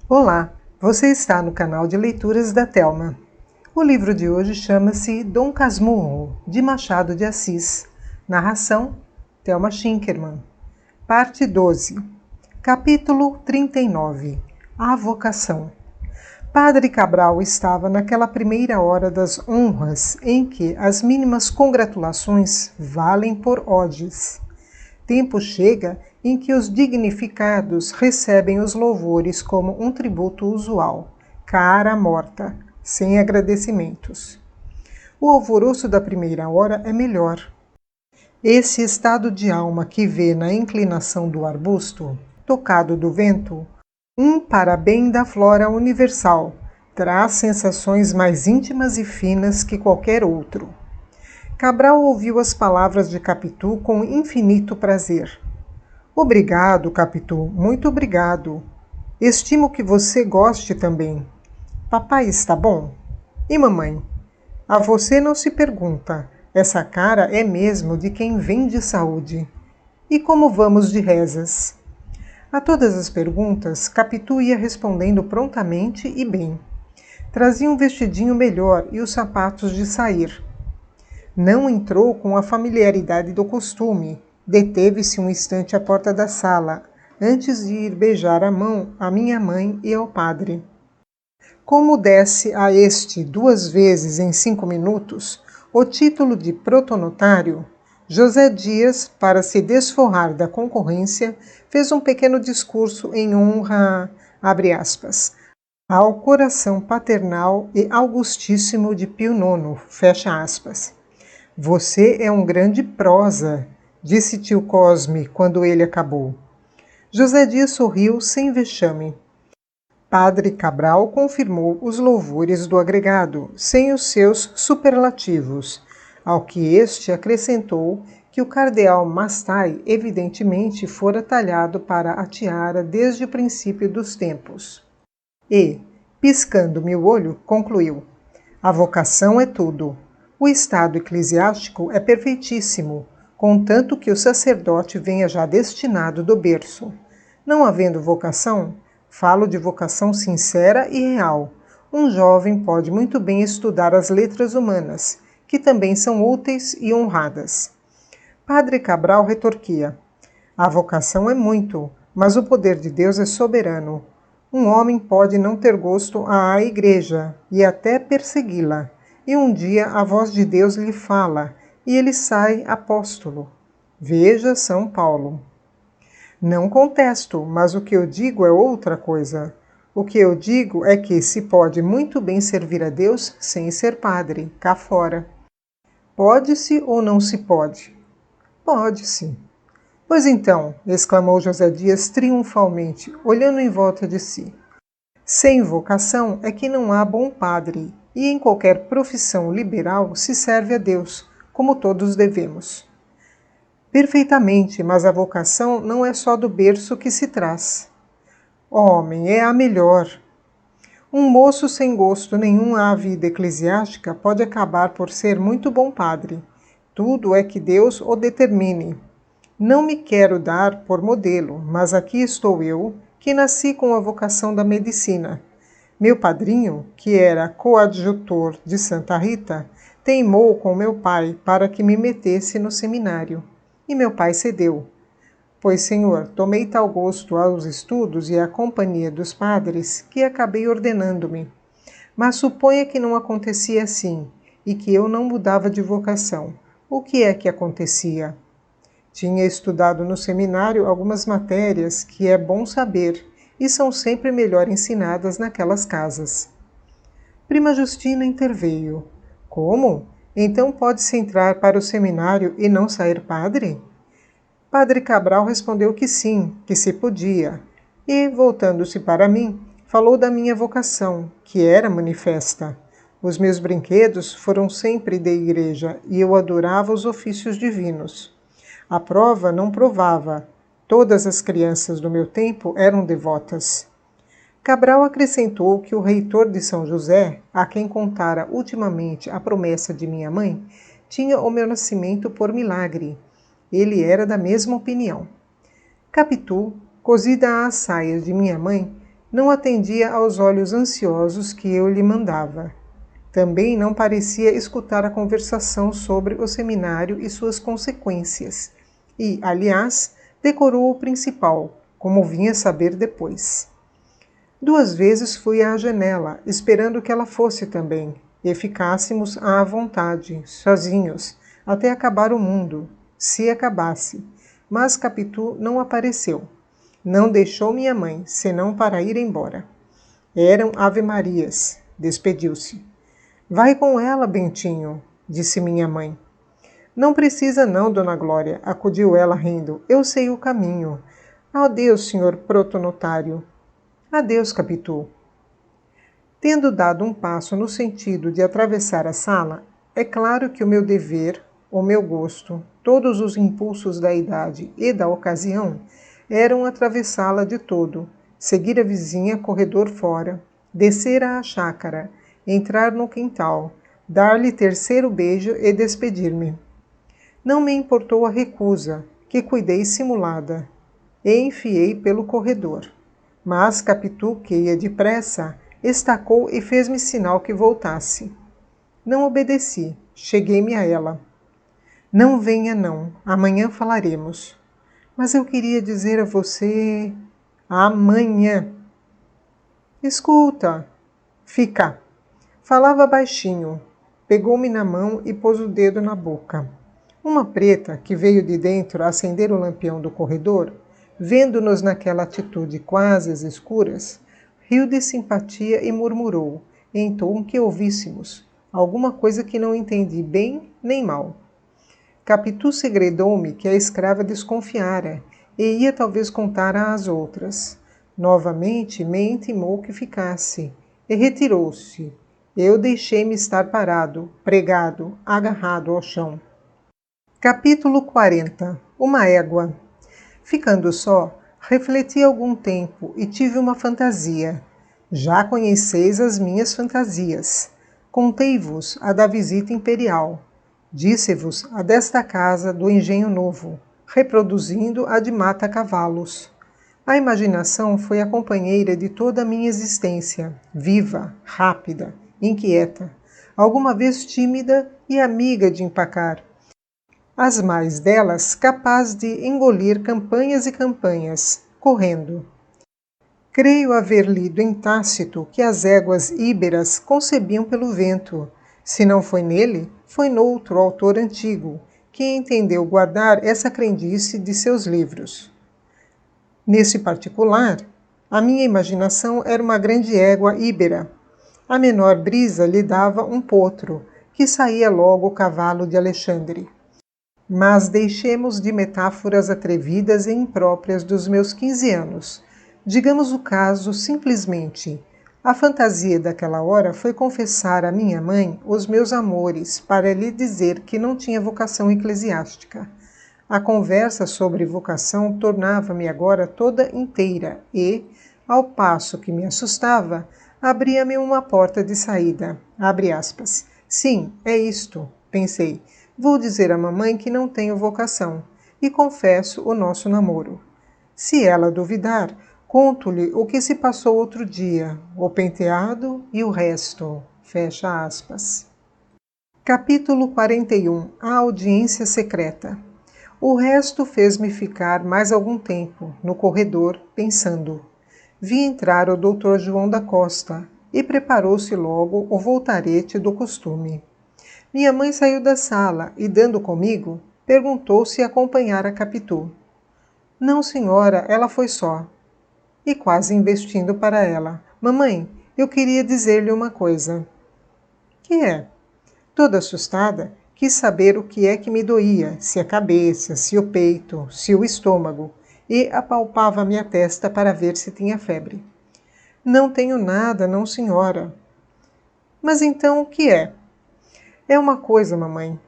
Olá, você está no canal de leituras da Thelma. O livro de hoje chama-se Dom Casmurro, de Machado de Assis. Narração, Thelma Schinkerman. Parte 12. Capítulo 39. A vocação. Padre Cabral estava naquela primeira hora das honras em que as mínimas congratulações valem por odes. Tempo chega em que os dignificados recebem os louvores como um tributo usual, cara morta, sem agradecimentos. O alvoroço da primeira hora é melhor. Esse estado de alma que vê na inclinação do arbusto, tocado do vento, um parabém da flora universal, traz sensações mais íntimas e finas que qualquer outro. Cabral ouviu as palavras de Capitu com infinito prazer. Obrigado, Capitu, muito obrigado. Estimo que você goste também. Papai está bom? E mamãe? A você não se pergunta. Essa cara é mesmo de quem vende saúde. E como vamos de rezas? A todas as perguntas, Capitu ia respondendo prontamente e bem. Trazia um vestidinho melhor e os sapatos de sair. Não entrou com a familiaridade do costume. Deteve-se um instante à porta da sala, antes de ir beijar a mão à minha mãe e ao padre. Como desse a este 2 vezes em 5 minutos o título de protonotário, José Dias, para se desforrar da concorrência, fez um pequeno discurso em honra, abre aspas, ao coração paternal e augustíssimo de Pio IX, fecha aspas. Você é um grande prosa, disse tio Cosme quando ele acabou. José Dias sorriu sem vexame. Padre Cabral confirmou os louvores do agregado, sem os seus superlativos, ao que este acrescentou que o cardeal Mastai evidentemente fora talhado para a tiara desde o princípio dos tempos. E, piscando-me o olho, concluiu: a vocação é tudo. O estado eclesiástico é perfeitíssimo, contanto que o sacerdote venha já destinado do berço. Não havendo vocação, falo de vocação sincera e real. Um jovem pode muito bem estudar as letras humanas, que também são úteis e honradas. Padre Cabral retorquia: a vocação é muito, mas o poder de Deus é soberano. Um homem pode não ter gosto à igreja e até persegui-la. E um dia a voz de Deus lhe fala, e ele sai apóstolo. Veja São Paulo. Não contesto, mas o que eu digo é outra coisa. O que eu digo é que se pode muito bem servir a Deus sem ser padre, cá fora. Pode-se ou não se pode? Pode-se. Pois então, exclamou José Dias triunfalmente, olhando em volta de si. Sem vocação é que não há bom padre, e em qualquer profissão liberal se serve a Deus, como todos devemos. Perfeitamente, mas a vocação não é só do berço que se traz. Homem, é a melhor. Um moço sem gosto nenhum à vida eclesiástica pode acabar por ser muito bom padre. Tudo é que Deus o determine. Não me quero dar por modelo, mas aqui estou eu, que nasci com a vocação da medicina. Meu padrinho, que era coadjutor de Santa Rita, teimou com meu pai para que me metesse no seminário. E meu pai cedeu. Pois, senhor, tomei tal gosto aos estudos e à companhia dos padres que acabei ordenando-me. Mas suponha que não acontecia assim, e que eu não mudava de vocação. O que é que acontecia? Tinha estudado no seminário algumas matérias que é bom saber e são sempre melhor ensinadas naquelas casas. Prima Justina interveio. Como? Então pode-se entrar para o seminário e não sair padre? Padre Cabral respondeu que sim, que se podia, e, voltando-se para mim, falou da minha vocação, que era manifesta. Os meus brinquedos foram sempre de igreja e eu adorava os ofícios divinos. A prova não provava. Todas as crianças do meu tempo eram devotas. Cabral acrescentou que o reitor de São José, a quem contara ultimamente a promessa de minha mãe, tinha o meu nascimento por milagre. Ele era da mesma opinião. Capitu, cozida às saias de minha mãe, Não atendia aos olhos ansiosos que eu lhe mandava. Também não parecia escutar a conversação sobre o seminário e suas consequências. E, aliás, decorou o principal, como vinha saber depois. 2 vezes fui à janela, esperando que ela fosse também, e ficássemos à vontade, sozinhos, até acabar o mundo, se acabasse. Mas Capitu não apareceu. Não deixou minha mãe, senão para ir embora. Eram ave-marias. Despediu-se. Vai com ela, Bentinho, disse minha mãe. Não precisa não, dona Glória, acudiu ela rindo. Eu sei o caminho. Adeus, senhor protonotário. Adeus, Capitu. Tendo dado um passo no sentido de atravessar a sala, é claro que o meu dever, o meu gosto, todos os impulsos da idade e da ocasião eram atravessá-la de todo, seguir a vizinha corredor fora, descer à chácara, entrar no quintal, dar-lhe terceiro beijo e despedir-me. Não me importou a recusa, que cuidei simulada, e enfiei pelo corredor. Mas Capitu, que ia depressa, estacou e fez-me sinal que voltasse. Não obedeci, cheguei-me a ela. Não venha não, amanhã falaremos. Mas eu queria dizer a você... Amanhã. Escuta. Fica. Falava baixinho. Pegou-me na mão e pôs o dedo na boca. Uma preta, que veio de dentro acender o lampião do corredor, vendo-nos naquela atitude quase às escuras, riu de simpatia e murmurou, em tom que ouvíssemos, alguma coisa que não entendi bem nem mal. Capitu segredou-me que a escrava desconfiara e ia talvez contar às outras. Novamente me intimou que ficasse e retirou-se. Eu deixei-me estar parado, pregado, agarrado ao chão. Capítulo 40. Uma égua. Ficando só, refleti algum tempo e tive uma fantasia. Já conheceis as minhas fantasias. Contei-vos a da visita imperial. Disse-vos a desta casa do Engenho Novo, reproduzindo a de Mata-Cavalos. A imaginação foi a companheira de toda a minha existência, viva, rápida, inquieta, alguma vez tímida e amiga de empacar. As mais delas capaz de engolir campanhas e campanhas, correndo. Creio haver lido em Tácito que as éguas íberas concebiam pelo vento. Se não foi nele, foi noutro autor antigo, que entendeu guardar essa crendice de seus livros. Nesse particular, a minha imaginação era uma grande égua íbera. A menor brisa lhe dava um potro, que saía logo o cavalo de Alexandre. Mas deixemos de metáforas atrevidas e impróprias dos meus 15 anos. Digamos o caso simplesmente. A fantasia daquela hora foi confessar à minha mãe os meus amores para lhe dizer que não tinha vocação eclesiástica. A conversa sobre vocação tornava-me agora toda inteira e, ao passo que me assustava, abria-me uma porta de saída. Abre aspas. Sim, é isto, pensei. Vou dizer à mamãe que não tenho vocação e confesso o nosso namoro. Se ela duvidar, conto-lhe o que se passou outro dia, o penteado e o resto. Fecha aspas. Capítulo 41. A audiência secreta. O resto fez-me ficar mais algum tempo, no corredor, pensando. Vi entrar o Dr. João da Costa e preparou-se logo o voltarete do costume. Minha mãe saiu da sala e, dando comigo, perguntou se acompanhara Capitu. Não, senhora, ela foi só. E quase investindo para ela. Mamãe, eu queria dizer-lhe uma coisa. Que é? Toda assustada, quis saber o que é que me doía, se a cabeça, se o peito, se o estômago, e apalpava a minha testa para ver se tinha febre. Não tenho nada, não, senhora. Mas então o que é? É uma coisa, mamãe.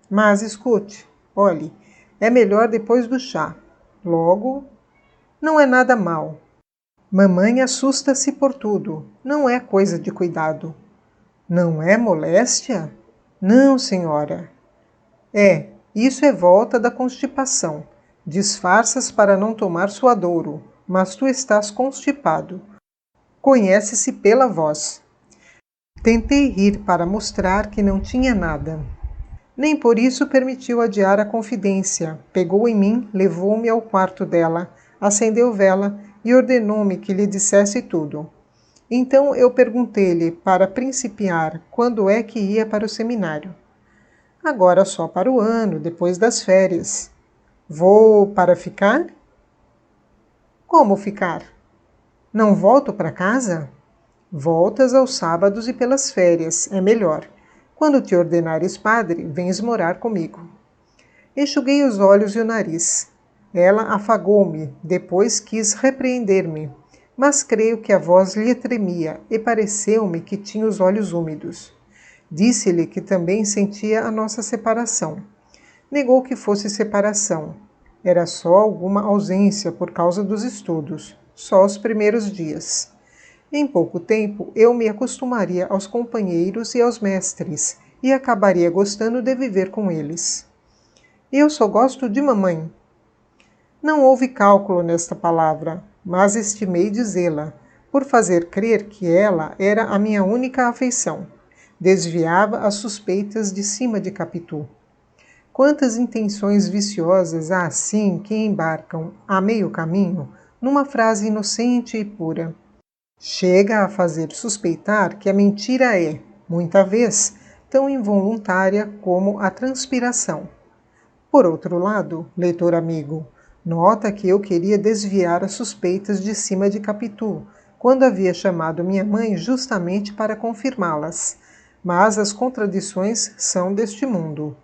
Mas escute, olhe, é melhor depois do chá. Logo, não é nada mal. Mamãe assusta-se por tudo, não é coisa de cuidado. Não é moléstia? Não, senhora. É, isso é volta da constipação. Disfarças para não tomar suadouro, mas tu estás constipado. Conhece-se pela voz. Tentei rir para mostrar que não tinha nada. Nem por isso permitiu adiar a confidência. Pegou em mim, levou-me ao quarto dela, acendeu vela e ordenou-me que lhe dissesse tudo. Então eu perguntei-lhe, para principiar, quando é que ia para o seminário. Agora só para o ano, depois das férias. Vou para ficar? Como ficar? Não volto para casa? Voltas aos sábados e pelas férias, é melhor. Quando te ordenares padre, vens morar comigo. Enxuguei os olhos e o nariz. Ela afagou-me, depois quis repreender-me, mas creio que a voz lhe tremia e pareceu-me que tinha os olhos úmidos. Disse-lhe que também sentia a nossa separação. Negou que fosse separação. Era só alguma ausência por causa dos estudos, só os primeiros dias. Em pouco tempo, eu me acostumaria aos companheiros e aos mestres, e acabaria gostando de viver com eles. Eu só gosto de mamãe. Não houve cálculo nesta palavra, mas estimei dizê-la, por fazer crer que ela era a minha única afeição. Desviava as suspeitas de cima de Capitu. Quantas intenções viciosas há assim que embarcam, a meio caminho, numa frase inocente e pura. Chega a fazer suspeitar que a mentira é, muita vez, tão involuntária como a transpiração. Por outro lado, leitor amigo, nota que eu queria desviar as suspeitas de cima de Capitu, quando havia chamado minha mãe justamente para confirmá-las. Mas as contradições são deste mundo.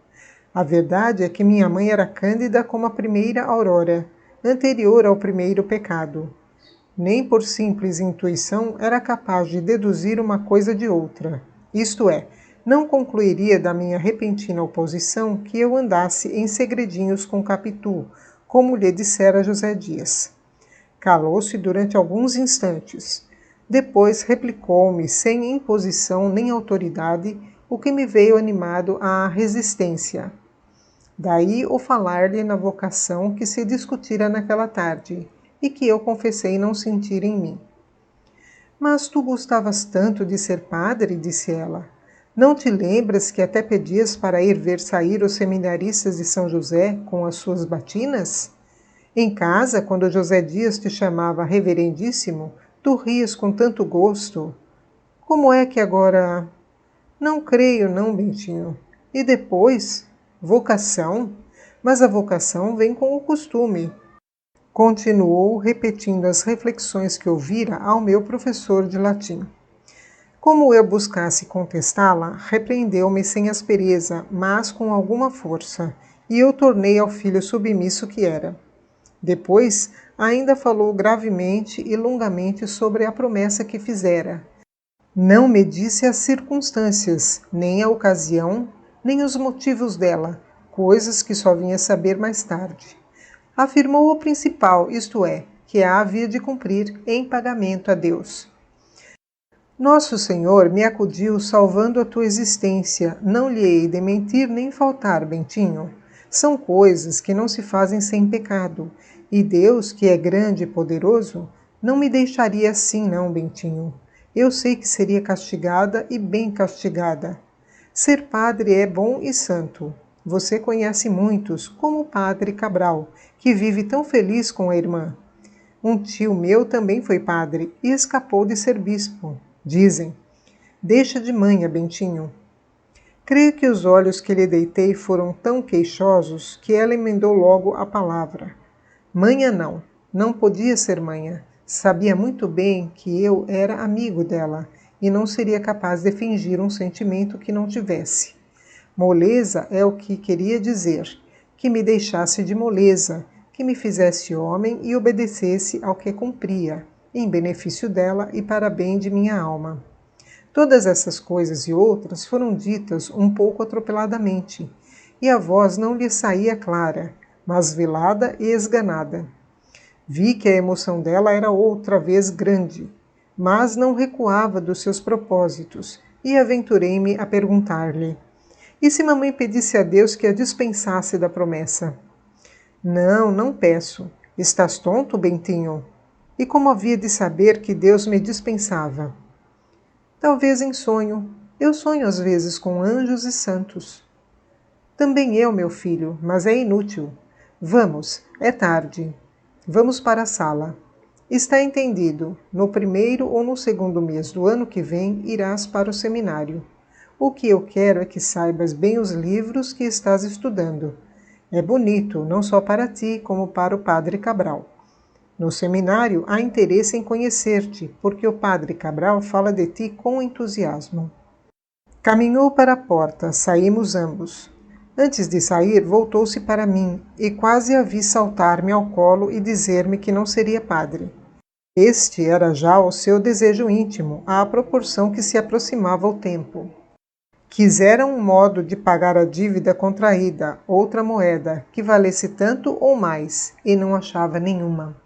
A verdade é que minha mãe era cândida como a primeira aurora, anterior ao primeiro pecado. Nem por simples intuição era capaz de deduzir uma coisa de outra. Isto é, não concluiria da minha repentina oposição que eu andasse em segredinhos com Capitu, como lhe dissera José Dias. Calou-se durante alguns instantes. Depois replicou-me, sem imposição nem autoridade, o que me veio animado à resistência. Daí o falar-lhe na vocação que se discutira naquela tarde, e que eu confessei não sentir em mim. Mas tu gostavas tanto de ser padre, disse ela. Não te lembras que até pedias para ir ver sair os seminaristas de São José com as suas batinas? Em casa, quando José Dias te chamava reverendíssimo, tu rias com tanto gosto. Como é que agora... Não creio, não, Bentinho. E depois? Vocação? Mas a vocação vem com o costume. Continuou repetindo as reflexões que ouvira ao meu professor de latim. Como eu buscasse contestá-la, repreendeu-me sem aspereza, mas com alguma força, e eu tornei ao filho submisso que era. Depois, ainda falou gravemente e longamente sobre a promessa que fizera. Não me disse as circunstâncias, nem a ocasião, nem os motivos dela, coisas que só vinha saber mais tarde. Afirmou o principal, isto é, que a havia de cumprir em pagamento a Deus. Nosso Senhor me acudiu salvando a tua existência, não lhe hei de mentir nem faltar, Bentinho. São coisas que não se fazem sem pecado, e Deus, que é grande e poderoso, não me deixaria assim não, Bentinho. Eu sei que seria castigada e bem castigada. Ser padre é bom e santo. Você conhece muitos, como o padre Cabral, que vive tão feliz com a irmã. Um tio meu também foi padre e escapou de ser bispo. Dizem, deixa de manha, Bentinho. Creio que os olhos que lhe deitei foram tão queixosos que ela emendou logo a palavra. Manha não podia ser manha. Sabia muito bem que eu era amigo dela e não seria capaz de fingir um sentimento que não tivesse. Moleza é o que queria dizer, que me deixasse de moleza, que me fizesse homem e obedecesse ao que cumpria, em benefício dela e para bem de minha alma. Todas essas coisas e outras foram ditas um pouco atropeladamente, e a voz não lhe saía clara, mas velada e esganada. Vi que a emoção dela era outra vez grande, mas não recuava dos seus propósitos, e aventurei-me a perguntar-lhe: e se mamãe pedisse a Deus que a dispensasse da promessa? Não peço. Estás tonto, Bentinho? E como havia de saber que Deus me dispensava? Talvez em sonho. Eu sonho às vezes com anjos e santos. Também eu, meu filho, mas é inútil. Vamos, é tarde. Vamos para a sala. Está entendido. No primeiro ou no segundo mês do ano que vem irás para o seminário. O que eu quero é que saibas bem os livros que estás estudando. É bonito, não só para ti, como para o padre Cabral. No seminário há interesse em conhecer-te, porque o padre Cabral fala de ti com entusiasmo. Caminhou para a porta, saímos ambos. Antes de sair, voltou-se para mim e quase a vi saltar-me ao colo e dizer-me que não seria padre. Este era já o seu desejo íntimo, à proporção que se aproximava o tempo. Quisera um modo de pagar a dívida contraída, outra moeda, que valesse tanto ou mais, e não achava nenhuma.